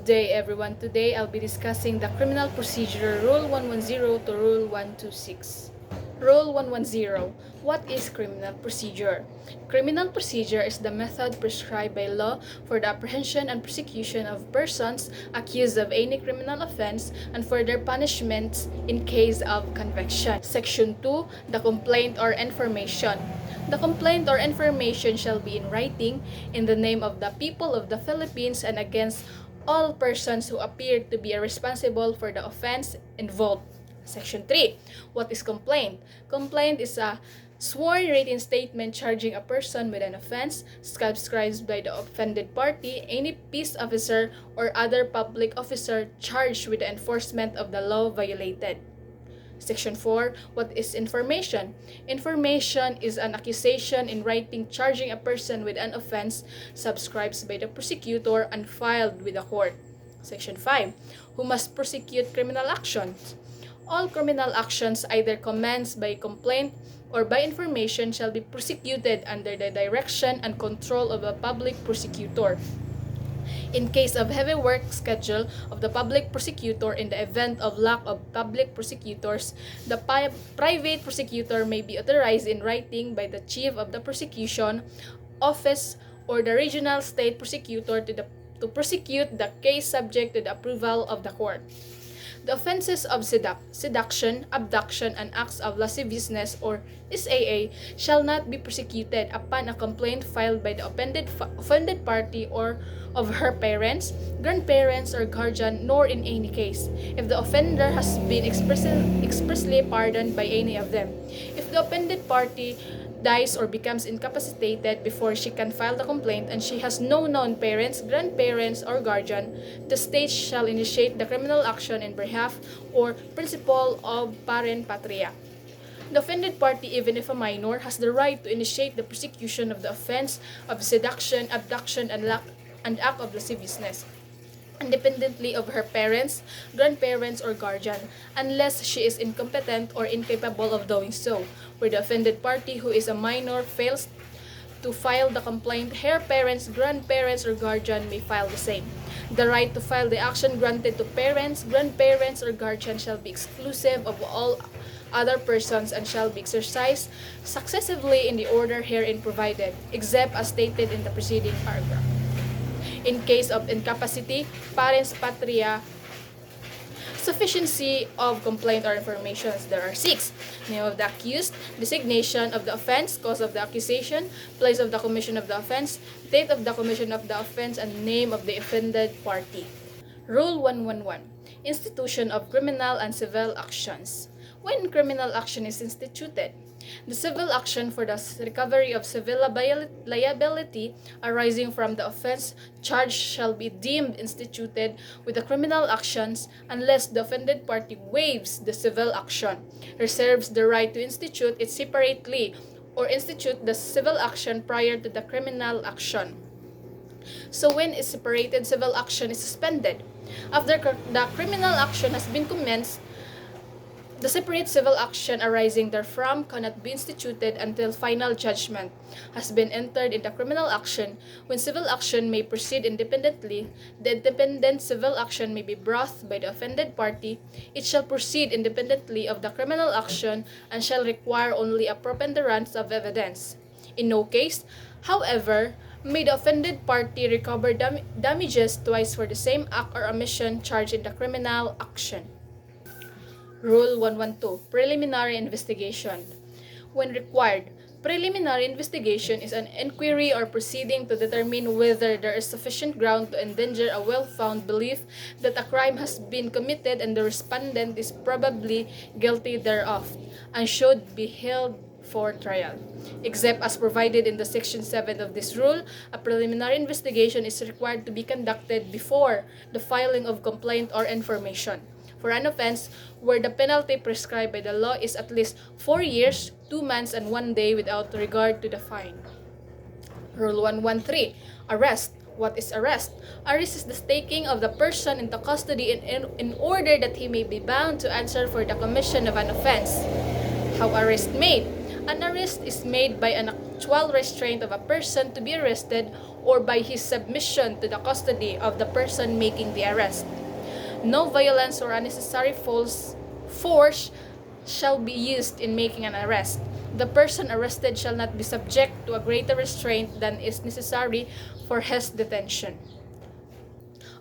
day everyone. Today I'll be discussing the Criminal Procedure Rule 110 to Rule 126. Rule 110. What is criminal procedure? Criminal procedure is the method prescribed by law for the apprehension and prosecution of persons accused of any criminal offense and for their punishments in case of conviction. Section 2. The complaint or information. The complaint or information shall be in writing in the name of the people of the Philippines and against all persons who appear to be responsible for the offense involved. Section 3. What is complaint? Complaint is a sworn written statement charging a person with an offense subscribed by the offended party, any peace officer, or other public officer charged with the enforcement of the law violated. Section 4. What is information? Information is an accusation in writing charging a person with an offense subscribed by the prosecutor and filed with the court. Section 5. Who must prosecute criminal actions? All criminal actions either commenced by complaint or by information shall be prosecuted under the direction and control of a public prosecutor. In case of heavy work schedule of the public prosecutor, in the event of lack of public prosecutors, the private prosecutor may be authorized in writing by the chief of the prosecution office or the regional state prosecutor to prosecute the case subject to the approval of the court. The offenses of seduction, abduction, and acts of lasciviousness or SAA shall not be prosecuted upon a complaint filed by the offended party or of her parents, grandparents, or guardian, nor in any case, if the offender has been expressly pardoned by any of them. If the offended party dies or becomes incapacitated before she can file the complaint and she has no known parents, grandparents, or guardian, the state shall initiate the criminal action in behalf or principle of parent patria. The offended party, even if a minor, has the right to initiate the prosecution of the offense of seduction, abduction, and act of lasciviousness, independently of her parents, grandparents, or guardian, unless she is incompetent or incapable of doing so. Where the offended party, who is a minor, fails to file the complaint, her parents, grandparents, or guardian may file the same. The right to file the action granted to parents, grandparents, or guardian shall be exclusive of all other persons and shall be exercised successively in the order herein provided, except as stated in the preceding paragraph. In case of incapacity, parens patria, sufficiency of complaint or informations, there are 6. Name of the accused, designation of the offense, cause of the accusation, place of the commission of the offense, date of the commission of the offense, and name of the offended party. Rule 111. Institution of criminal and civil actions. When criminal action is instituted, the civil action for the recovery of civil liability arising from the offense charged shall be deemed instituted with the criminal actions unless the offended party waives the civil action, reserves the right to institute it separately, or institute the civil action prior to the criminal action. So when a separated civil action is suspended, after the criminal action has been commenced, the separate civil action arising therefrom cannot be instituted until final judgment has been entered in the criminal action. When civil action may proceed independently, the independent civil action may be brought by the offended party. It shall proceed independently of the criminal action and shall require only a preponderance of evidence. In no case, however, may the offended party recover damages twice for the same act or omission charged in the criminal action. Rule 112. Preliminary investigation. When required, preliminary investigation is an inquiry or proceeding to determine whether there is sufficient ground to endanger a well-founded belief that a crime has been committed and the respondent is probably guilty thereof, and should be held for trial. Except as provided in the Section 7 of this rule, a preliminary investigation is required to be conducted before the filing of complaint or information for an offense where the penalty prescribed by the law is at least 4 years, 2 months, and 1 day without regard to the fine. Rule 113. Arrest. What is arrest? Arrest is the taking of the person into custody in order that he may be bound to answer for the commission of an offense. How arrest made? An arrest is made by an actual restraint of a person to be arrested or by his submission to the custody of the person making the arrest. No violence or unnecessary force shall be used in making an arrest. The person arrested shall not be subject to a greater restraint than is necessary for his detention.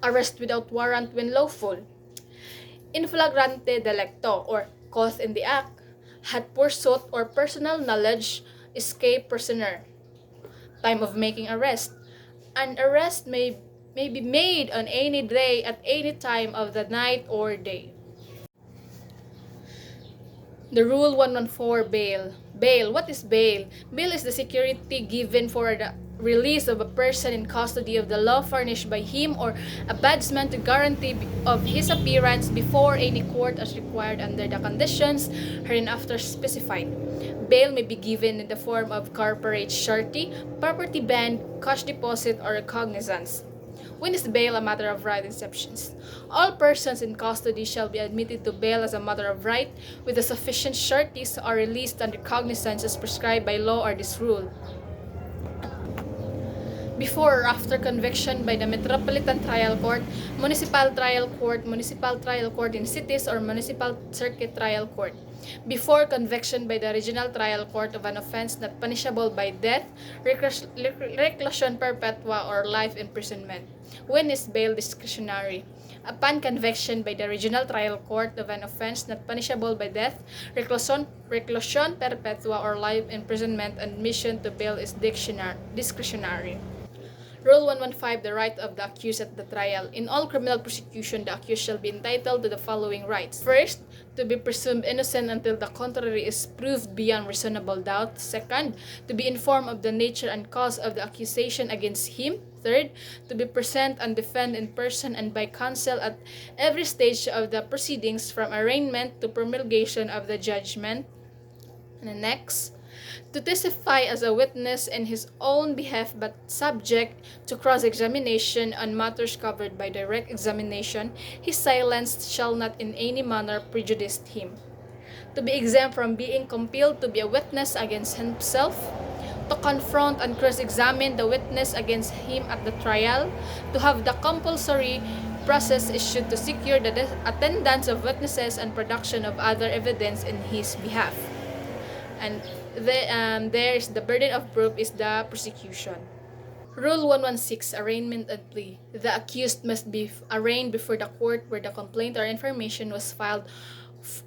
Arrest without warrant when lawful. In flagrante delicto, or caught in the act, had pursuit or personal knowledge, escape prisoner. Time of making arrest. An arrest may be made on any day at any time of the night or day. The Rule 114, bail. Bail. What is bail? Bail is the security given for the release of a person in custody of the law furnished by him or a badsman to guarantee of his appearance before any court as required under the conditions hereinafter specified. Bail may be given in the form of corporate surety, property bond, cash deposit, or recognizance. When is bail a matter of right? Exceptions. All persons in custody shall be admitted to bail as a matter of right, with the sufficient sureties are released under cognizance as prescribed by law or this rule. Before or after conviction by the Metropolitan Trial Court, Municipal Trial Court in cities, or Municipal Circuit Trial Court. Before conviction by the Regional Trial Court of an offense not punishable by death, reclusion perpetua, or life imprisonment. When is bail discretionary? Upon conviction by the Regional Trial Court of an offense not punishable by death, reclusion perpetua, or life imprisonment, admission to bail is discretionary. Rule 115, the right of the accused at the trial. In all criminal prosecution, the accused shall be entitled to the following rights. First, to be presumed innocent until the contrary is proved beyond reasonable doubt. Second, to be informed of the nature and cause of the accusation against him. Third, to be present and defend in person and by counsel at every stage of the proceedings from arraignment to promulgation of the judgment. And next, to testify as a witness in his own behalf but subject to cross-examination on matters covered by direct examination, his silence shall not in any manner prejudice him. To be exempt from being compelled to be a witness against himself, to confront and cross-examine the witness against him at the trial, to have the compulsory process issued to secure the attendance of witnesses and production of other evidence in his behalf. And there's the burden of proof is the prosecution. Rule 116, arraignment and plea. The accused must be arraigned before the court where the complaint or information was filed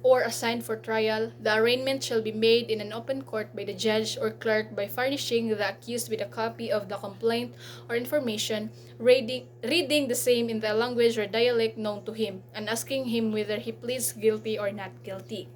or assigned for trial. The arraignment shall be made in an open court by the judge or clerk by furnishing the accused with a copy of the complaint or information, reading the same in the language or dialect known to him, and asking him whether he pleads guilty or not guilty.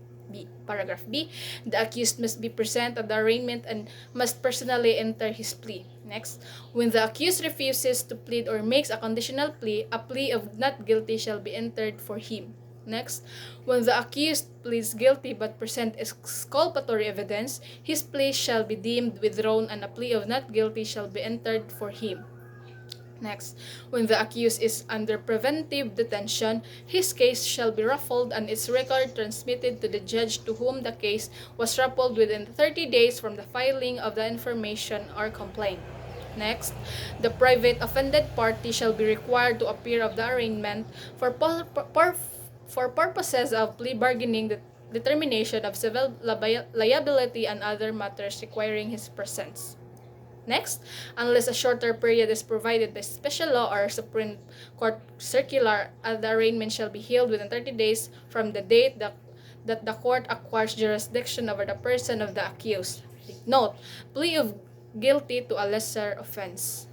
Paragraph B. The accused must be present at the arraignment and must personally enter his plea. Next, when the accused refuses to plead or makes a conditional plea, a plea of not guilty shall be entered for him. Next, when the accused pleads guilty but presents exculpatory evidence, his plea shall be deemed withdrawn and a plea of not guilty shall be entered for him. Next, when the accused is under preventive detention, his case shall be ruffled and its record transmitted to the judge to whom the case was ruffled within 30 days from the filing of the information or complaint. Next, the private offended party shall be required to appear of the arraignment for purposes of plea bargaining, the determination of civil liability, and other matters requiring his presence. Next, unless a shorter period is provided by special law or Supreme Court circular, the arraignment shall be held within 30 days from the date that the court acquires jurisdiction over the person of the accused. Note, plea of guilty to a lesser offense.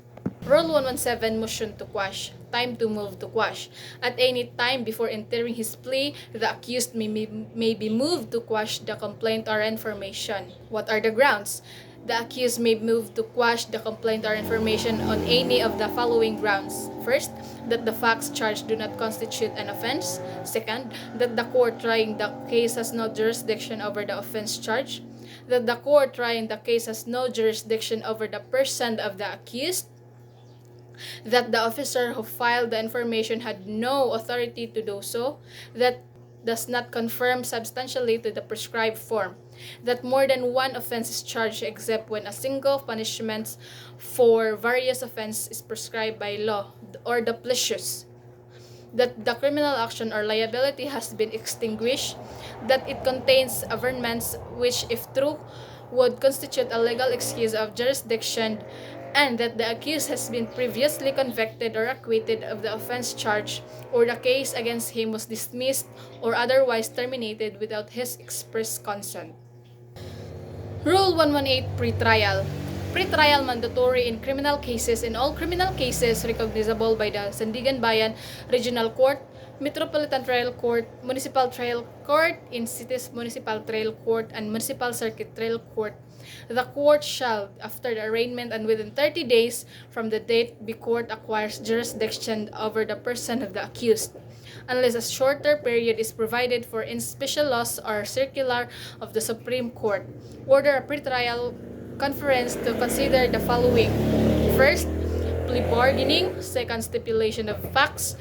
Rule 117, motion to quash. Time to move to quash. At any time before entering his plea, the accused may be moved to quash the complaint or information. What are the grounds? The accused may move to quash the complaint or information on any of the following grounds. First, that the facts charged do not constitute an offense. Second, that the court trying the case has no jurisdiction over the offense charged. That the court trying the case has no jurisdiction over the person of the accused. That the officer who filed the information had no authority to do so. That does not confirm substantially to the prescribed form, that more than one offense is charged except when a single punishment for various offenses is prescribed by law or the pleasures, that the criminal action or liability has been extinguished, that it contains averments which, if true, would constitute a legal excuse of jurisdiction, and that the accused has been previously convicted or acquitted of the offense charged, or the case against him was dismissed or otherwise terminated without his express consent. Rule 118 Pre-trial. Pre-trial mandatory in criminal cases. In all criminal cases recognizable by the Sandigan Bayan Regional Court, Metropolitan Trial Court, Municipal Trial Court, in cities Municipal Trial Court, and Municipal Circuit Trial Court, the court shall, after the arraignment and within 30 days from the date the court acquires jurisdiction over the person of the accused, unless a shorter period is provided for in special laws or circular of the Supreme Court, order a pretrial conference to consider the following. First, plea bargaining. Second, stipulation of facts,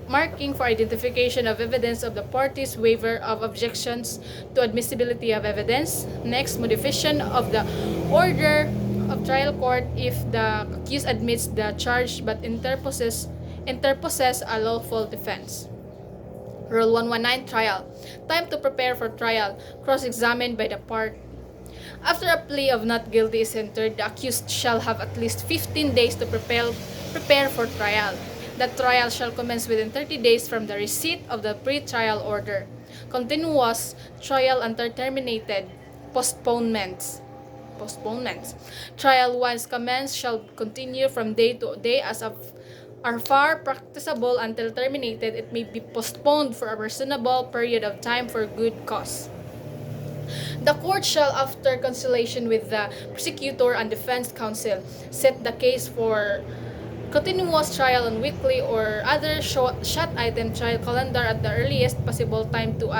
marking for identification of evidence of the parties, waiver of objections to admissibility of evidence. Next, modification of the order of trial court if the accused admits the charge but interposes a lawful defense. Rule 119 Trial. Time to prepare for trial. Cross-examined by the part. After a plea of not guilty is entered, the accused shall have at least 15 days to prepare for trial. That trial shall commence within 30 days from the receipt of the pre-trial order. Continuous trial until terminated. Postponements. Trial once commenced shall continue from day to day as of are far practicable until terminated. It may be postponed for a reasonable period of time for good cause. The court shall, after conciliation with the prosecutor and defense counsel, set the case for continuous trial on weekly or other short item trial calendar at the earliest possible time to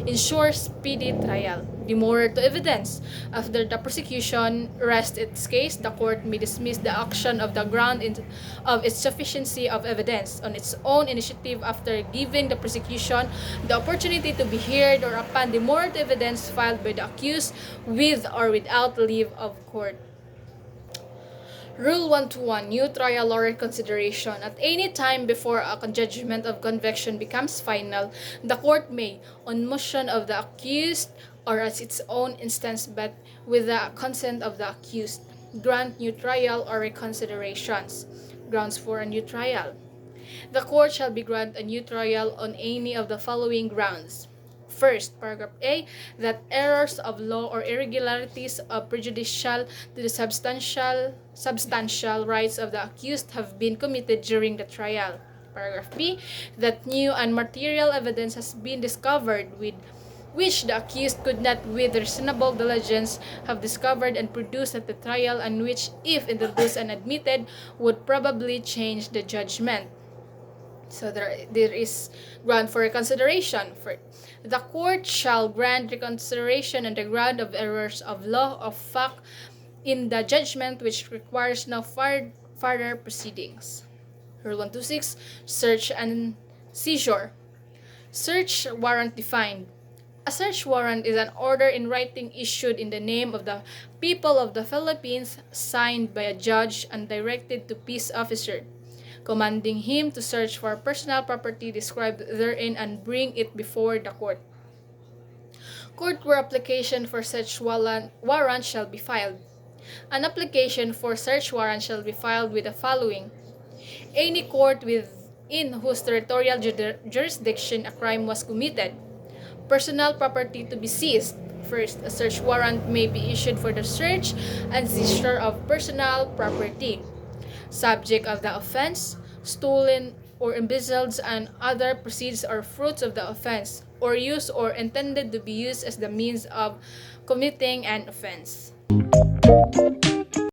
ensure speedy trial. Demurrer to evidence. After the prosecution rests its case, the court may dismiss the action of the ground of its sufficiency of evidence on its own initiative after giving the prosecution the opportunity to be heard or upon demurrer to evidence filed by the accused with or without leave of court. Rule 121 New trial or reconsideration. At any time before a judgment of conviction becomes final, the court may, on motion of the accused or at its own instance but with the consent of the accused, grant new trial or reconsiderations. Grounds for a new trial. The court shall be granted a new trial on any of the following grounds. First, paragraph A, that errors of law or irregularities of prejudicial to the substantial rights of the accused have been committed during the trial. Paragraph B, that new and material evidence has been discovered which the accused could not with reasonable diligence have discovered and produced at the trial, and which, if introduced and admitted, would probably change the judgment. So there is ground for reconsideration. The court shall grant reconsideration on the ground of errors of law of fact in the judgment which requires no further proceedings. Rule 126 Search and seizure. Search warrant defined. A search warrant is an order in writing issued in the name of the people of the Philippines, signed by a judge and directed to peace officer, commanding him to search for personal property described therein and bring it before the court. Court where application for search warrant shall be filed. An application for search warrant shall be filed with the following. Any court within whose territorial jurisdiction a crime was committed. Personal property to be seized. First, a search warrant may be issued for the search and seizure of personal property. Subject of the offense, stolen or embezzled and other proceeds or fruits of the offense, or used or intended to be used as the means of committing an offense.